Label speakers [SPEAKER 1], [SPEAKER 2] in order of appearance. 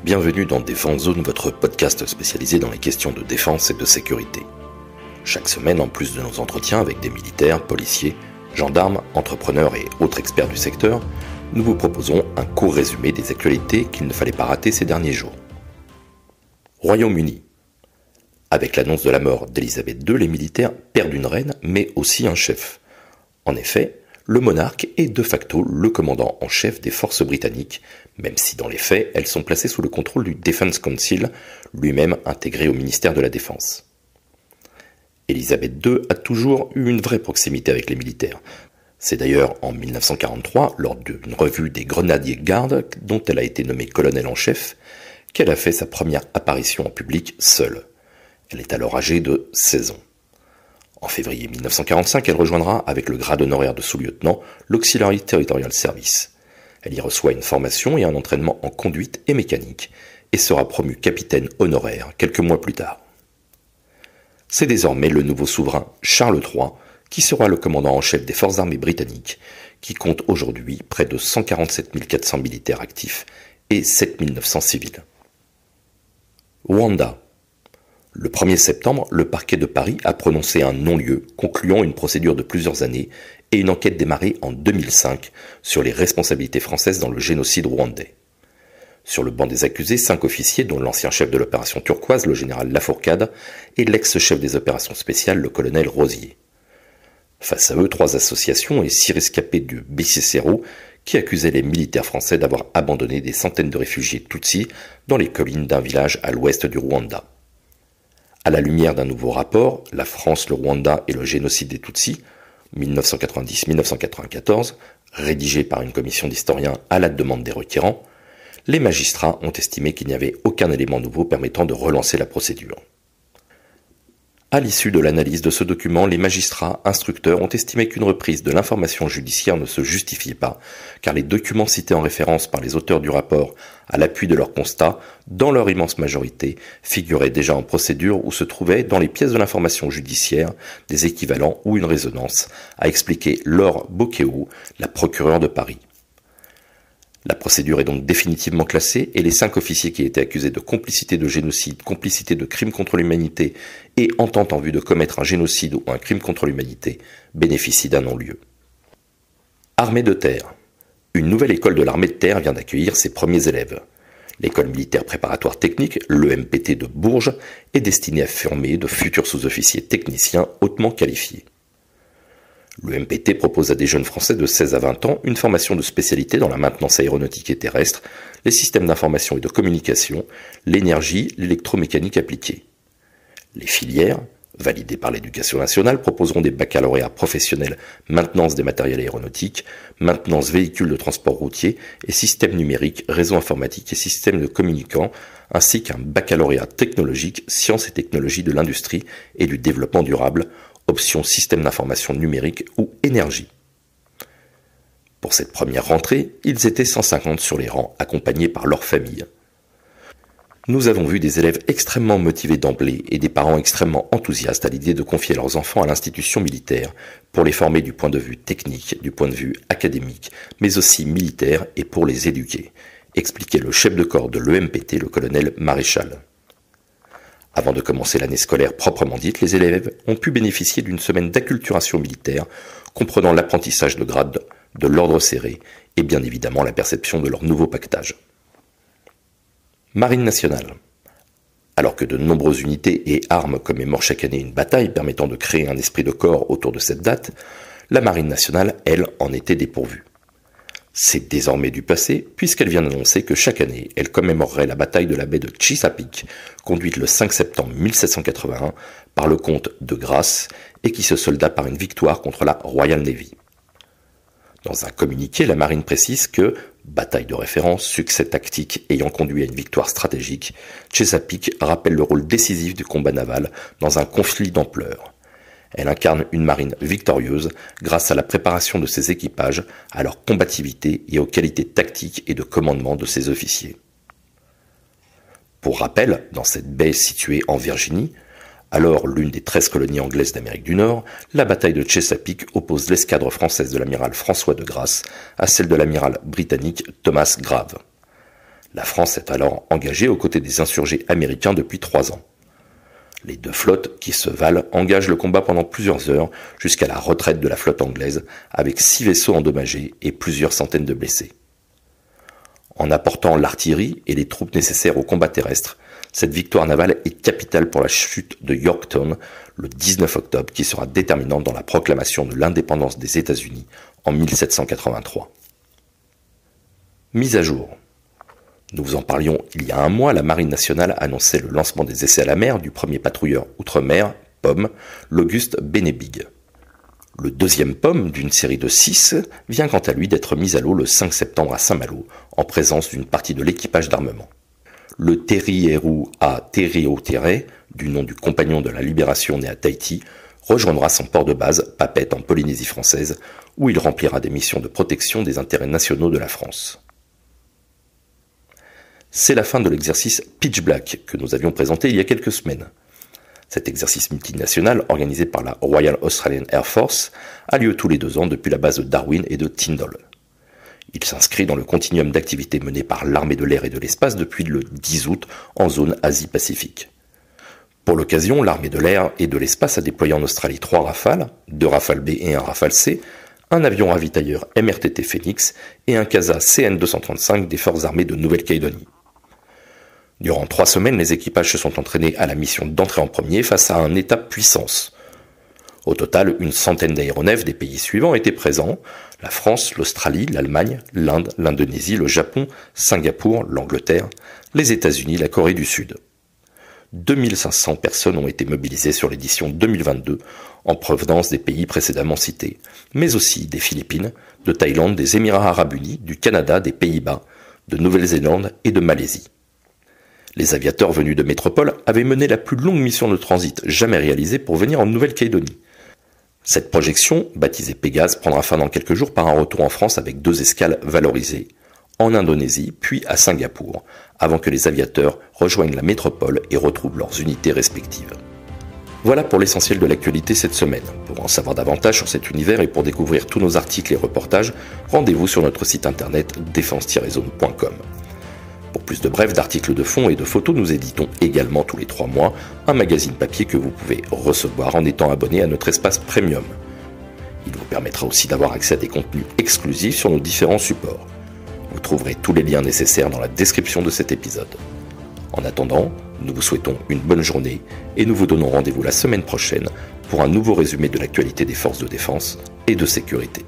[SPEAKER 1] Bienvenue dans Défense Zone, votre podcast spécialisé dans les questions de défense et de sécurité. Chaque semaine, en plus de nos entretiens avec des militaires, policiers, gendarmes, entrepreneurs et autres experts du secteur, nous vous proposons un court résumé des actualités qu'il ne fallait pas rater ces derniers jours. Royaume-Uni. Avec l'annonce de la mort d'Elisabeth II, les militaires perdent une reine, mais aussi un chef. En effet, le monarque est de facto le commandant en chef des forces britanniques, même si dans les faits, elles sont placées sous le contrôle du Defence Council, lui-même intégré au ministère de la Défense. Elisabeth II a toujours eu une vraie proximité avec les militaires. C'est d'ailleurs en 1943, lors d'une revue des Grenadiers Gardes, dont elle a été nommée colonel en chef, qu'elle a fait sa première apparition en public seule. Elle est alors âgée de 16 ans. En février 1945, elle rejoindra, avec le grade honoraire de sous-lieutenant, l'Auxiliary Territorial Service. Elle y reçoit une formation et un entraînement en conduite et mécanique, et sera promue capitaine honoraire quelques mois plus tard. C'est désormais le nouveau souverain Charles III qui sera le commandant en chef des forces armées britanniques, qui compte aujourd'hui près de 147 400 militaires actifs et 7 900 civils. Rwanda. Le 1er septembre, le parquet de Paris a prononcé un non-lieu, concluant une procédure de plusieurs années et une enquête démarrée en 2005 sur les responsabilités françaises dans le génocide rwandais. Sur le banc des accusés, 5 officiers, dont l'ancien chef de l'opération turquoise, le général Lafourcade, et l'ex-chef des opérations spéciales, le colonel Rosier. Face à eux, 3 associations et 6 rescapés du BCCRO qui accusaient les militaires français d'avoir abandonné des centaines de réfugiés Tutsis dans les collines d'un village à l'ouest du Rwanda. À la lumière d'un nouveau rapport, La France, le Rwanda et le génocide des Tutsis, 1990-1994, rédigé par une commission d'historiens à la demande des requérants, les magistrats ont estimé qu'il n'y avait aucun élément nouveau permettant de relancer la procédure. À l'issue de l'analyse de ce document, les magistrats instructeurs ont estimé qu'une reprise de l'information judiciaire ne se justifiait pas, car les documents cités en référence par les auteurs du rapport à l'appui de leurs constats, dans leur immense majorité, figuraient déjà en procédure où se trouvaient dans les pièces de l'information judiciaire des équivalents ou une résonance, a expliqué Laure Bocquéou, la procureure de Paris. La procédure est donc définitivement classée et les 5 officiers qui étaient accusés de complicité de génocide, complicité de crime contre l'humanité et entente en vue de commettre un génocide ou un crime contre l'humanité bénéficient d'un non-lieu. Armée de terre. Une nouvelle école de l'armée de terre vient d'accueillir ses premiers élèves. L'école militaire préparatoire technique, l'EMPT de Bourges, est destinée à former de futurs sous-officiers techniciens hautement qualifiés. L'EMPT propose à des jeunes Français de 16 à 20 ans une formation de spécialité dans la maintenance aéronautique et terrestre, les systèmes d'information et de communication, l'énergie, l'électromécanique appliquée. Les filières, validées par l'Éducation nationale, proposeront des baccalauréats professionnels maintenance des matériels aéronautiques, maintenance véhicules de transport routier et systèmes numériques, réseaux informatiques et systèmes de communicants, ainsi qu'un baccalauréat technologique, sciences et technologies de l'industrie et du développement durable, option système d'information numérique ou énergie. Pour cette première rentrée, ils étaient 150 sur les rangs, accompagnés par leurs familles. Nous avons vu des élèves extrêmement motivés d'emblée et des parents extrêmement enthousiastes à l'idée de confier leurs enfants à l'institution militaire pour les former du point de vue technique, du point de vue académique, mais aussi militaire et pour les éduquer, expliquait le chef de corps de l'EMPT, le colonel Maréchal. Avant de commencer l'année scolaire proprement dite, les élèves ont pu bénéficier d'une semaine d'acculturation militaire, comprenant l'apprentissage de grades, de l'ordre serré et bien évidemment la perception de leur nouveau pactage. Marine nationale. Alors que de nombreuses unités et armes commémorent chaque année une bataille permettant de créer un esprit de corps autour de cette date, la Marine nationale, elle, en était dépourvue. C'est désormais du passé, puisqu'elle vient d'annoncer que chaque année, elle commémorerait la bataille de la baie de Chesapeake, conduite le 5 septembre 1781 par le comte de Grasse, et qui se solda par une victoire contre la Royal Navy. Dans un communiqué, la marine précise que, bataille de référence, succès tactique ayant conduit à une victoire stratégique, Chesapeake rappelle le rôle décisif du combat naval dans un conflit d'ampleur. Elle incarne une marine victorieuse grâce à la préparation de ses équipages, à leur combativité et aux qualités tactiques et de commandement de ses officiers. Pour rappel, dans cette baie située en Virginie, alors l'une des 13 colonies anglaises d'Amérique du Nord, la bataille de Chesapeake oppose l'escadre française de l'amiral François de Grasse à celle de l'amiral britannique Thomas Grave. La France est alors engagée aux côtés des insurgés américains depuis 3 ans. Les 2 flottes qui se valent engagent le combat pendant plusieurs heures jusqu'à la retraite de la flotte anglaise avec 6 vaisseaux endommagés et plusieurs centaines de blessés. En apportant l'artillerie et les troupes nécessaires au combat terrestre, cette victoire navale est capitale pour la chute de Yorktown le 19 octobre qui sera déterminante dans la proclamation de l'indépendance des États-Unis en 1783. Mise à jour. Nous vous en parlions il y a un mois, la Marine nationale annonçait le lancement des essais à la mer du premier patrouilleur outre-mer, POM, l'Auguste Bennebig. Le 2e POM d'une série de 6 vient quant à lui d'être mis à l'eau le 5 septembre à Saint-Malo, en présence d'une partie de l'équipage d'armement. Le Terry-Héroux A. Terry-O'Terray, du nom du compagnon de la Libération né à Tahiti, rejoindra son port de base, Papeete en Polynésie française, où il remplira des missions de protection des intérêts nationaux de la France. C'est la fin de l'exercice Pitch Black que nous avions présenté il y a quelques semaines. Cet exercice multinational, organisé par la Royal Australian Air Force, a lieu tous les 2 ans depuis la base de Darwin et de Tyndall. Il s'inscrit dans le continuum d'activités menées par l'armée de l'air et de l'espace depuis le 10 août en zone Asie-Pacifique. Pour l'occasion, l'armée de l'air et de l'espace a déployé en Australie 3 Rafales, 2 Rafales B et 1 Rafale C, un avion ravitailleur MRTT Phoenix et un CASA CN-235 des forces armées de Nouvelle-Calédonie. Durant 3 semaines, les équipages se sont entraînés à la mission d'entrer en premier face à un État puissance. Au total, une centaine d'aéronefs des pays suivants étaient présents: la France, l'Australie, l'Allemagne, l'Inde, l'Indonésie, le Japon, Singapour, l'Angleterre, les États-Unis, la Corée du Sud. 2500 personnes ont été mobilisées sur l'édition 2022 en provenance des pays précédemment cités, mais aussi des Philippines, de Thaïlande, des Émirats arabes unis, du Canada, des Pays-Bas, de Nouvelle-Zélande et de Malaisie. Les aviateurs venus de métropole avaient mené la plus longue mission de transit jamais réalisée pour venir en Nouvelle-Calédonie. Cette projection, baptisée Pégase, prendra fin dans quelques jours par un retour en France avec 2 escales valorisées, en Indonésie puis à Singapour, avant que les aviateurs rejoignent la métropole et retrouvent leurs unités respectives. Voilà pour l'essentiel de l'actualité cette semaine. Pour en savoir davantage sur cet univers et pour découvrir tous nos articles et reportages, rendez-vous sur notre site internet défense-zone.com. Pour plus de brefs, d'articles de fond et de photos, nous éditons également tous les 3 mois un magazine papier que vous pouvez recevoir en étant abonné à notre espace premium. Il vous permettra aussi d'avoir accès à des contenus exclusifs sur nos différents supports. Vous trouverez tous les liens nécessaires dans la description de cet épisode. En attendant, nous vous souhaitons une bonne journée et nous vous donnons rendez-vous la semaine prochaine pour un nouveau résumé de l'actualité des forces de défense et de sécurité.